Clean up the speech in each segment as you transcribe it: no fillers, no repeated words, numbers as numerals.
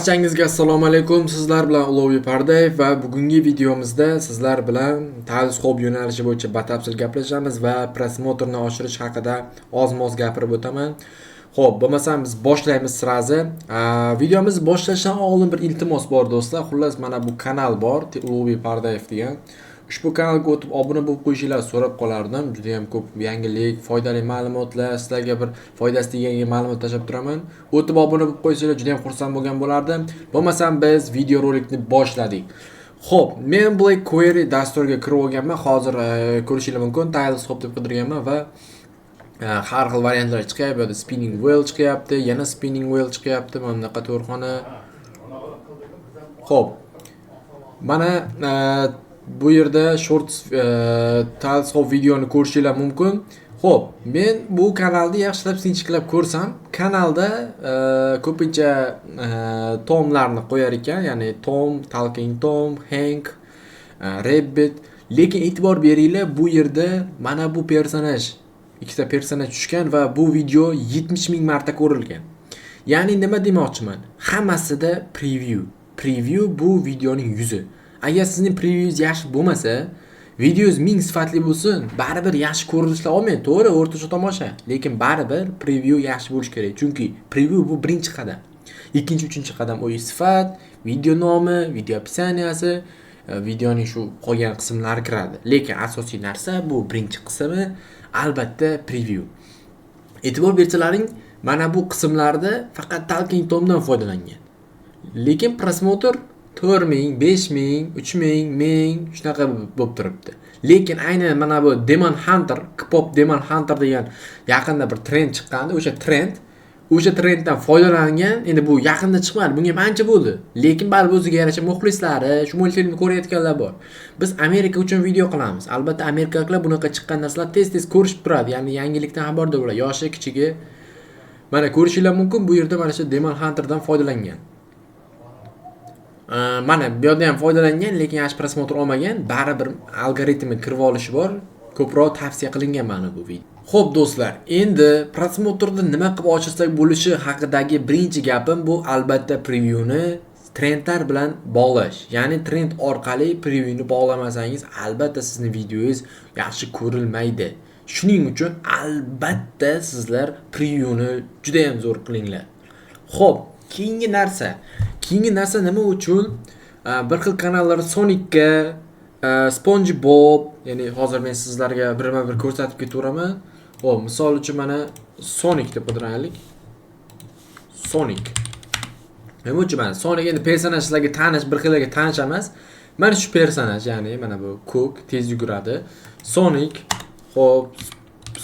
Barchangizga assalomu alaykum. Sizlar bilan Ulug'bek Pardayev va bugungi videomizda sizlar bilan teleskop yo'nalishi bo'yicha batafsil gaplashamiz va prosmotrni oshirish haqida oz-moz gapirib o'taman. Xo'p, bo'lmasam biz boshlaymiz sirazi. Videomiz boshlashdan oldin bir iltimos bor do'stlar. Xullas mana bu kanal bor, Ulug'bek Pardayev degan. Ushbu kanalga o'tib obuna bo'lib qo'yishingizni so'rab qolardim. Juda ham ko'p yangilik, foydali ma'lumotlar, sizlarga bir foydasi tegan ma'lumot tashab turaman. O'tib obuna bo'lib qo'ysanglar juda ham xursand bo'lgan bo'lardim. Bo'lmasam biz videorolikni boshladik. Xo'p, men BlackQuery dasturiga kirib olganman. Hozir ko'rishingiz mumkin. Teleskop deb qidirganman va har xil variantlar chiqyapti. Spinning wheel chiqyapti, yana spinning wheel chiqyapti. Mana bunaqa to'rxona. Xo'p. Mana bu yerda short teleskop videoni ko'rishingiz mumkin. Xo'p, men bu kanalni yaxshilab sinchiklab ko'rsam, kanalda ko'pincha tomlarni qo'yar ekan, ya'ni Tom, Talking Tom, Hank, Rabbit. Lekin e'tibor beringlar, bu yerda mana bu personaj, ikkita personaj tushgan va bu video 70 ming marta ko'rilgan. Ya'ni nima demoqchiman? Hammasida preview. Preview bu videoning yuzi. Agar sizning prevyungiz yaxshi bo'lmasa, videongiz ming sifatli bo'lsin, baribir yaxshi ko'rinishlar olmaydi, to'g'ri, o'rtacha tomosha. Lekin baribir preview yaxshi bo'lish kerak. Chunki preview bu birinchi qadam. Ikkinchi, uchinchi qadam o'yi sifat, video nomi, video opisaniyasi, videoning shu qolgan qismlari kiradi. Lekin asosiy narsa bu birinchi qismi, albatta preview. E'tibor bersalaring, mana bu qismlarda faqat Talking Tomdan foydalangan. Lekin prosmotr 4000, 5000, 3000, 1000 shunaqa bo'lib turibdi. Lekin aynan mana bu Demon Hunter, K-pop Demon Hunter degan yaqinda bir trend chiqqandi. O'sha trenddan foydalangan. Endi bu yaqinda chiqmadi, bunga ancha bo'ldi. Lekin baribir o'ziga yarasha muxlislari, shu multfilmni ko'rayotganlar bor. Biz Amerika uchun video qilamiz. Albatta Amerikaliklar bunaqa chiqqan narsalar tez-tez ko'rishib turadi. Ya'ni yangilikdan xabardor bo'ladi. Yoshi, kichigi. Mana ko'rishingiz mumkin, bu yerda mana shu Demon Hunterdan foydalangan. Mana bu yerda ham foydalangan, lekin yaxshi prosmotr olmagan, baribir algoritmi kirib olishi bor. Ko'proq tavsiya qilingan mana bu video. Xo'p do'stlar, endi prosmotrni nima qilib ochirsak bo'lishi haqidagi birinchi gapim bu albatta previewni trendlar bilan bog'lash. Ya'ni trend orqali previewni bog'lamasangiz, albatta sizning videongiz yaxshi ko'rilmaydi. Shuning uchun albatta sizlar previewni juda ham zo'r qilinglar. Xo'p, keyingi narsa nima uchun? Bir xil kanallar Sonicga, SpongeBob, ya'ni hozir men sizlarga birma-bir ko'rsatib ketaveraman. Xo'p, misol uchun mana Sonic deb qidiraylik. Sonic. Nima uchun mana Sonic endi personajlarga tanish, bir xillarga tanish emas. Mana shu personaj, ya'ni mana bu Cook tez yuguradi. Sonic, xo'p,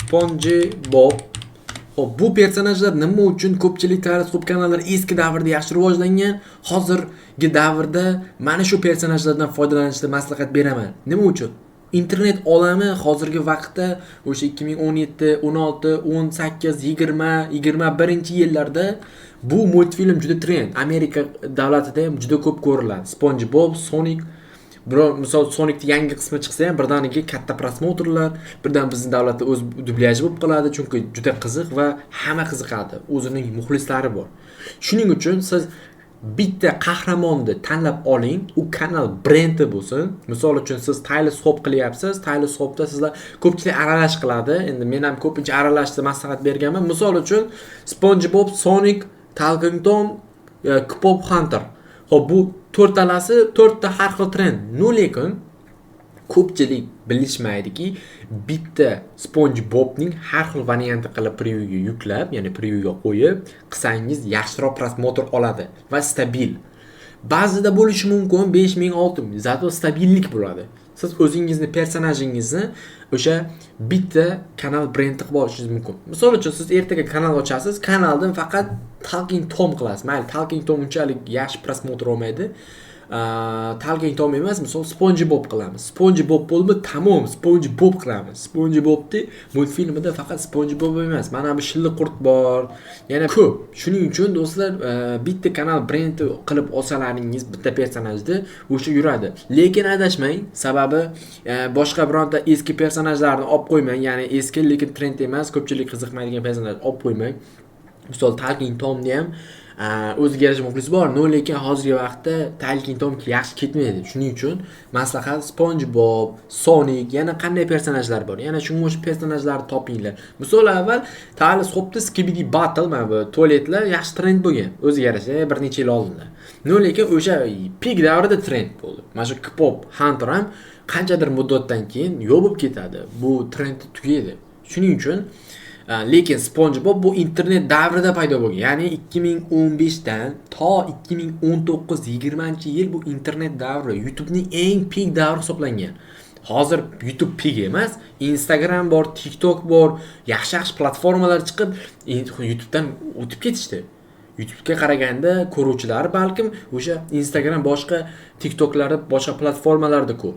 SpongeBob. Xo'p, bu personajlar nima uchun ko'pchilik teleskop kanallari eski davrda yaxshi rivojlangan, hozirgi davrda mana shu personajlardan foydalanishni maslahat beraman. Nima uchun? Internet olami hozirgi vaqtda o'sha 2017, 16, 18, 20, 21-yillarda bu multfilm juda trend. Amerika davlatida ham juda ko'p ko'riladi. SpongeBob, Sonic. Biror misol Sonicning yangi qismi chiqsa ham birdaniga katta prosmotrlar, birdan bizning davlatda o'z dublyaj bo'lib qoladi, chunki juda qiziq va hamma qiziqadi. O'zining muxlislari bor. Shuning uchun siz bitta qahramonni tanlab oling, u kanal brendi bo'lsin. Misol uchun siz teleskop qilyapsiz, teleskopda sizlar ko'pchilik aralash qiladi. Endi men ham ko'pincha aralashni maslahat berganman. Misol uchun SpongeBob, Sonic, Talking Tom, K-pop Hunter. Xo'p, bu to'rtalasi to'rtta har xil trend. Lekin ko'pchilik bilishmaydiki, bitta SpongeBobning har xil varianti qilib previewga yuklab, ya'ni previewga qo'yib, qilsangiz yaxshiroq prosmotr oladi va stabil. Ba'zida bo'lishi mumkin 5000, 6000, zato stabillik bo'ladi. Siz o'zingizni personajingizni o'sha bitta kanal brendi qilib olishingiz mumkin. Misol uchun siz ertaga kanal ochasiz, kanaldan faqat Talking Tom qilasiz. Mayli, Talking Tom unchalik yaxshi prosmotr olmaydi. Talking Tom emas, misol SpongeBob qilamiz. SpongeBob bo'ldi, tamom, SpongeBob qilamiz. SpongeBobni multfilmida faqat SpongeBob emas, mana bu shilli qurt bor, yana ko'p. Shuning uchun do'stlar, bitta kanal brendi qilib olsalaringiz bitta personajni o'sha yuradi. Lekin adashmang, sababi boshqa bironta eski personajlarni olib qo'ymang, ya'ni eski lekin trend emas, ko'pchilik qiziqmaydigan personajlarni olib qo'ymang. Misol Talking Tomni ham o'ziga yarasha muxlisi bor, lekin hozirgi vaqtda Talking Tom yaxshi ketmaydi. Shuning uchun maslahat SpongeBob, Sonic, yana qanday personajlar bor? Yana shunga o'xshash personajlarni topinglar. Misol avval Talis Hopda Skibidi Battle mana bu tualetlar yaxshi trend bo'lgan. O'ziga yarasha bir necha yil oldinda. Lekin o'sha peak davrida trend bo'ldi. Mana shu K-pop Hunter ham qanchadir muddatdan keyin yo'q bo'lib ketadi. Bu trend tugaydi. Shuning uchun lekin SpongeBob bu internet davrida paydo bo'lgan. Ya'ni 2015 dan to 2019-20 yil bu internet davri, YouTube'ning eng peak davri hisoblangan. Hozir YouTube peak emas, Instagram bor, TikTok bor, yaxshi platformalar chiqib, YouTube'dan o'tib ketishdi. YouTube'ga qaraganda ko'ruvchilar balkim o'sha Instagram boshqa TikTok'larda boshqa platformalarda ko'p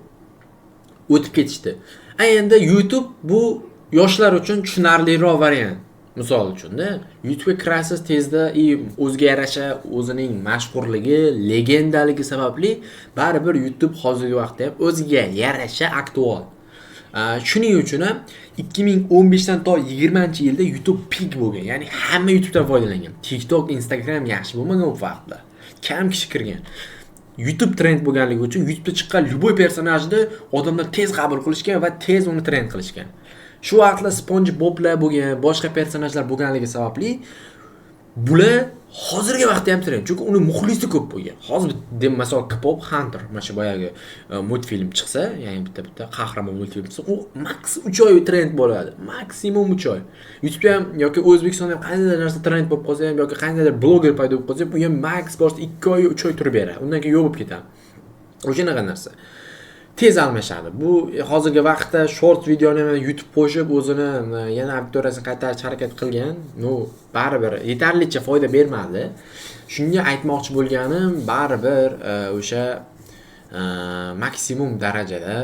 o'tib ketishdi. Endi YouTube bu yoshlar uchun tushunarliroq variant. Misol uchun-da, YouTube'ga kirasiz tezda o'ziga yarasha o'zining mashhurligi, legendaligi sababli baribir YouTube hozirgi vaqtda ham o'ziga yarasha aktual. Shuning uchun ham 2015 dan to 20-yilda YouTube peak bo'lgan. Ya'ni hamma YouTube'dan foydalangan. TikTok, Instagram yaxshi bo'lmagan u vaqtda. Kam kishi kirgan. YouTube trend bo'lganligi uchun YouTube'da chiqqan любой personajni odamlar tez qabul qilishgan va tez uni trend qilishgan. Shu vaqtda SpongeBoblar bo'lgan, boshqa personajlar bo'lganligi sababli bular hozirgi vaqtda ham trend. Chunki uni muxlisi ko'p bo'lgan. Hozir masalan K-pop Hunter, mana shu boyagi multfilm chiqsa, ya'ni bitta qahramon multfilm chiqsa, u max 3 oy trend bo'ladi. Maksimum 3 oy. YouTube'da ham yoki O'zbekistonda ham qanday narsa trend bo'lib qolsa ham yoki qandaydir bloger paydo bo'lib qolsa, bu ham max boshida 2 oy, 3 oy turib beradi. Undan keyin yo'q bo'lib ketadi. O'shanaqa narsa. Tez almashadi. Bu hozirgi vaqtda short videoni YouTube qo'shib o'zini yana auditoriyasini qaytarish harakat qilgan. Baribir yetarlicha foyda bermadi. Shunga aytmoqchi bo'lganim, baribir o'sha maksimum darajada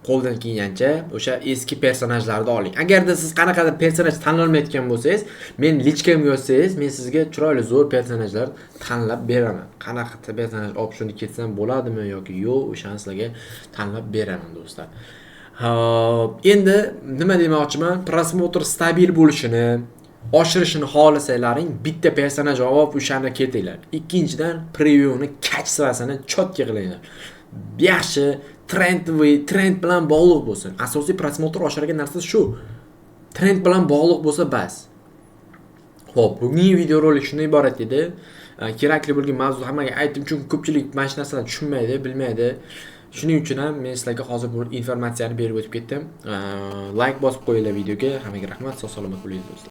qo'ldan kelgancha o'sha eski personajlarni oling. Agarda siz qanaqadir personaj tanlolmayotgan bo'lsangiz, men lichkamga yozsangiz, men sizga chiroyli zo'r personajlar tanlab beraman. Qanaqa personaj olib shuni ketsam bo'ladimi yoki yo'q, o'shani sizlarga tanlab beraman do'stlar. Endi nima demoqchiman? Prosmotr stabil bo'lishini, oshirishini xohlasalaring, bitta personaj olib o'shani ketinglar. Ikkinchidan previewni kachsivasini chotga qilinglar. Yaxshi trend bilan bog'liq bo'lsin. Asosiy prosmotr oshirgan narsa shu. Trend bilan bog'liq bo'lsa bas. Xo'p, bugungi video rolik shundan iborat edi. Kerakli bo'lgan mavzu hammaga aytdim, chunki ko'pchilik mana shu narsalarni tushunmaydi, bilmaydi. Shuning uchun ham men sizlarga hozir bu informatsiyani berib o'tib ketdim. Like bosib qo'yinglar videoga. Hammaga rahmat, sog' salomat bo'ling do'stlar.